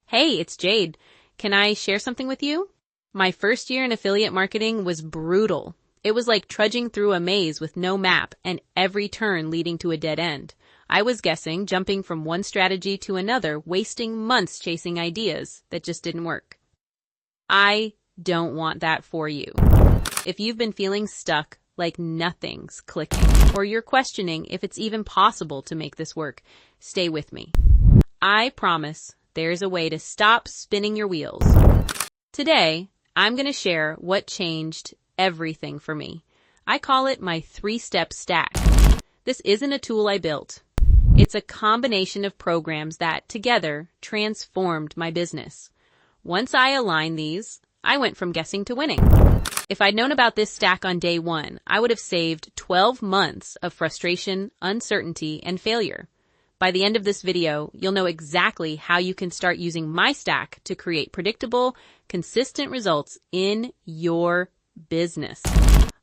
Hey, it's Jade. Can I share something with you? My first year in affiliate marketing was brutal. It was like trudging through a maze with no map and every turn leading to a dead end. I was guessing, jumping from one strategy to another, wasting months chasing ideas that just didn't work. I don't want that for you. If you've been feeling stuck, like nothing's clicking, or you're questioning if it's even possible to make this work, stay with me. I promise there's a way to stop spinning your wheels. Today, I'm going to share what changed everything for me. I call it my 3-step stack. This isn't a tool I built. It's a combination of programs that, together, transformed my business. Once I aligned these, I went from guessing to winning. If I'd known about this stack on day one, I would have saved 12 months of frustration, uncertainty, and failure. By the end of this video, you'll know exactly how you can start using my stack to create predictable, consistent results in your business.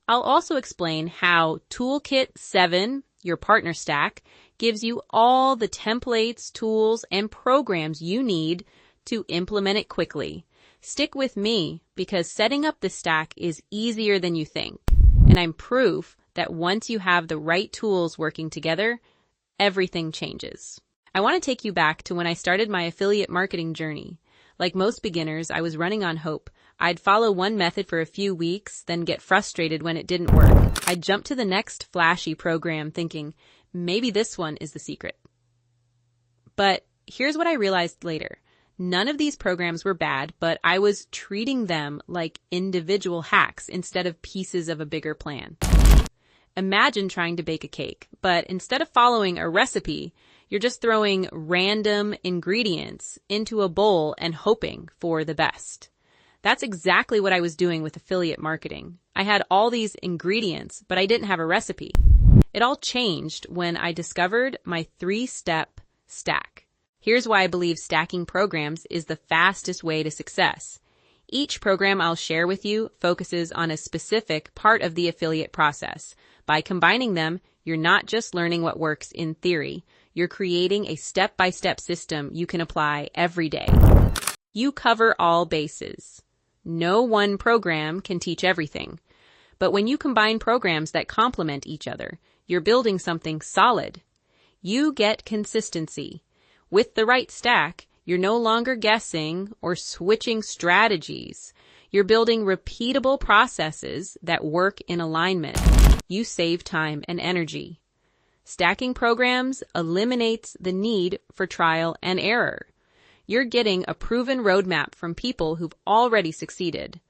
I'll also explain how Toolkit 7, your partner stack, gives you all the templates, tools, and programs you need to implement it quickly. Stick with me because setting up this stack is easier than you think. And I'm proof that once you have the right tools working together, everything changes. I want to take you back to when I started my affiliate marketing journey. Like most beginners, I was running on hope. I'd follow one method for a few weeks, then get frustrated when it didn't work. I'd jump to the next flashy program thinking, maybe this one is the secret. But here's what I realized later. None of these programs were bad, but I was treating them like individual hacks instead of pieces of a bigger plan. Imagine trying to bake a cake, but instead of following a recipe, you're just throwing random ingredients into a bowl and hoping for the best. That's exactly what I was doing with affiliate marketing. I had all these ingredients, but I didn't have a recipe. It all changed when I discovered my 3-step stack. Here's why I believe stacking programs is the fastest way to success. Each program I'll share with you focuses on a specific part of the affiliate process. By combining them, you're not just learning what works in theory, you're creating a step-by-step system you can apply every day. You cover all bases. No one program can teach everything. But when you combine programs that complement each other, you're building something solid. You get consistency. With the right stack, you're no longer guessing or switching strategies. You're building repeatable processes that work in alignment. You save time and energy. Stacking programs eliminates the need for trial and error. You're getting a proven roadmap from people who've already succeeded.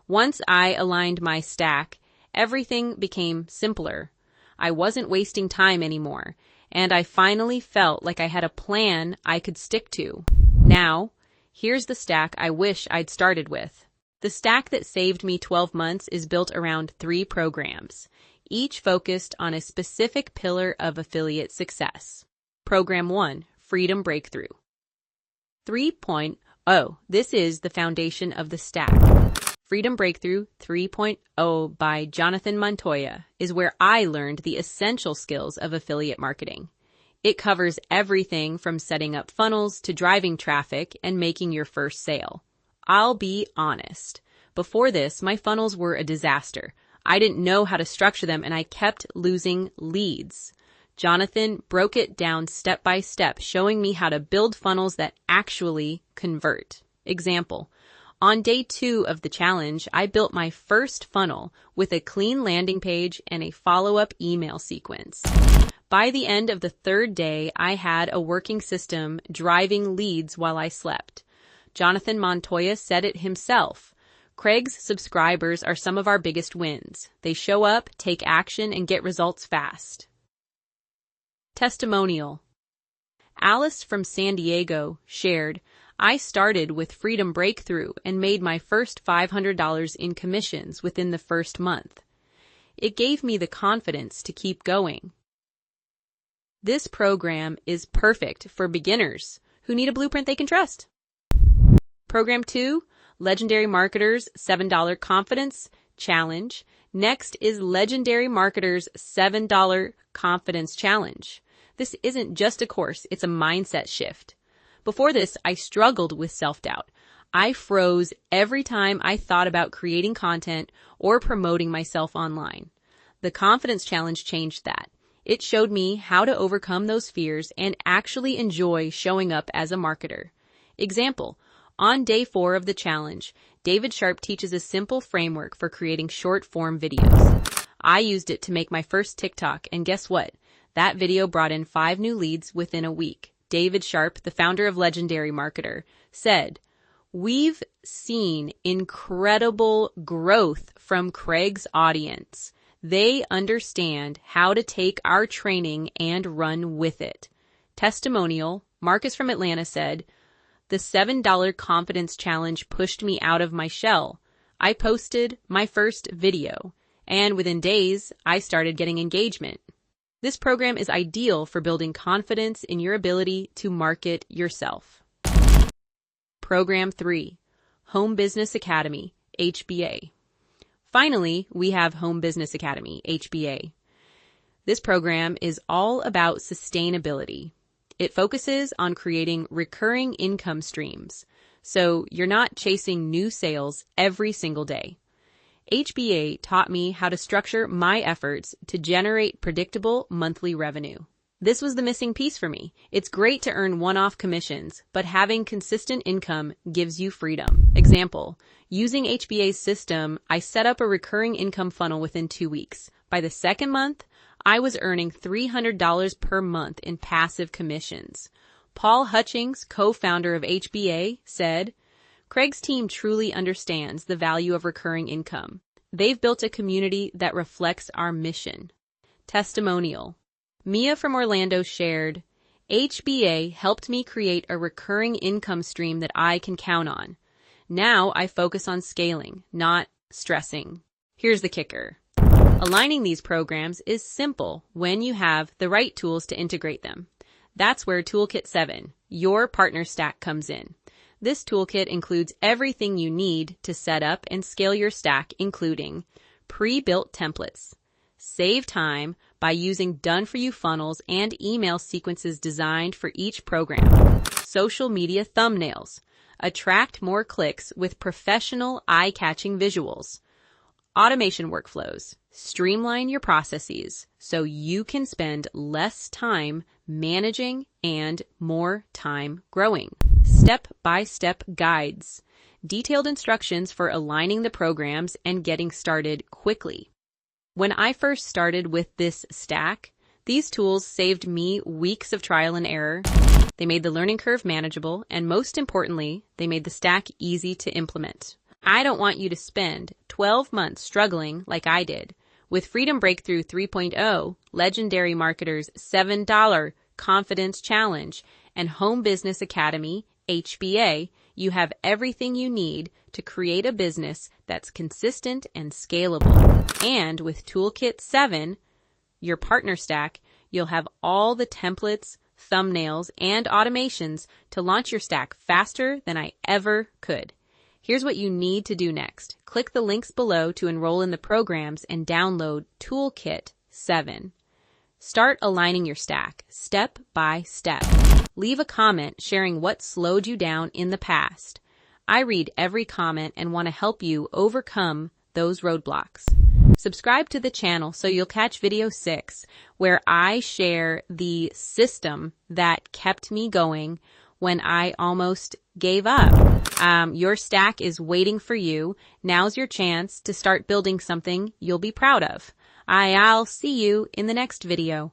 Once I aligned my stack, everything became simpler. I wasn't wasting time anymore, and I finally felt like I had a plan I could stick to. Now, here's the stack I wish I'd started with. The stack that saved me 12 months is built around 3 programs, each focused on a specific pillar of affiliate success. Program 1, Freedom Breakthrough. 3.0, this is the foundation of the stack. Freedom Breakthrough 3.0 by Jonathan Montoya is where I learned the essential skills of affiliate marketing. It covers everything from setting up funnels to driving traffic and making your first sale. I'll be honest. Before this, my funnels were a disaster. I didn't know how to structure them and I kept losing leads. Jonathan broke it down step by step, showing me how to build funnels that actually convert. Example. On day 2 of the challenge, I built my first funnel with a clean landing page and a follow-up email sequence. By the end of the 3rd day, I had a working system driving leads while I slept. Jonathan Montoya said it himself. Craig's subscribers are some of our biggest wins. They show up, take action, and get results fast. Testimonial. Alice from San Diego shared, I started with Freedom Breakthrough and made my first $500 in commissions within the first month. It gave me the confidence to keep going. This program is perfect for beginners who need a blueprint they can trust. Program 2, Legendary Marketers $7 Confidence Challenge. Next is Legendary Marketers $7 Confidence Challenge. This isn't just a course, it's a mindset shift. Before this, I struggled with self-doubt. I froze every time I thought about creating content or promoting myself online. The confidence challenge changed that. It showed me how to overcome those fears and actually enjoy showing up as a marketer. Example, on day 4 of the challenge, David Sharp teaches a simple framework for creating short-form videos. I used it to make my first TikTok, and guess what? That video brought in 5 new leads within a week. David Sharp, the founder of Legendary Marketer, said, "We've seen incredible growth from Craig's audience. They understand how to take our training and run with it." Testimonial, Marcus from Atlanta said, "The $7 confidence challenge pushed me out of my shell. I posted my first video, and within days, I started getting engagement." This program is ideal for building confidence in your ability to market yourself. Program 3, Home Business Academy, HBA. Finally, we have Home Business Academy, HBA. This program is all about sustainability. It focuses on creating recurring income streams, so you're not chasing new sales every single day. HBA taught me how to structure my efforts to generate predictable monthly revenue. This was the missing piece for me. It's great to earn one-off commissions, but having consistent income gives you freedom. Example, using HBA's system, I set up a recurring income funnel within 2 weeks. By the second month, I was earning $300 per month in passive commissions. Paul Hutchings, co-founder of HBA, said, "Craig's team truly understands the value of recurring income. They've built a community that reflects our mission." Testimonial. Mia from Orlando shared, "HBA helped me create a recurring income stream that I can count on. Now I focus on scaling, not stressing." Here's the kicker. Aligning these programs is simple when you have the right tools to integrate them. That's where Toolkit 7, your partner stack, comes in. This toolkit includes everything you need to set up and scale your stack, including pre-built templates. Save time by using done-for-you funnels and email sequences designed for each program. Social media thumbnails. Attract more clicks with professional, eye-catching visuals. Automation workflows. Streamline your processes so you can spend less time managing and more time growing. Step-by-step guides. Detailed instructions for aligning the programs and getting started quickly. When I first started with this stack, these tools saved me weeks of trial and error. They made the learning curve manageable, and most importantly, they made the stack easy to implement. I don't want you to spend 12 months struggling like I did. With Freedom Breakthrough 3.0, Legendary Marketer's $7 Confidence Challenge, and Home Business Academy, HBA, you have everything you need to create a business that's consistent and scalable. And with Toolkit 7, your partner stack, you'll have all the templates, thumbnails, and automations to launch your stack faster than I ever could. Here's what you need to do next. Click the links below to enroll in the programs and download Toolkit 7. Start aligning your stack step by step. Leave a comment sharing what slowed you down in the past. I read every comment and want to help you overcome those roadblocks. Subscribe to the channel so you'll catch video 6, where I share the system that kept me going when I almost gave up. Your stack is waiting for you. Now's your chance to start building something you'll be proud of. I'll see you in the next video.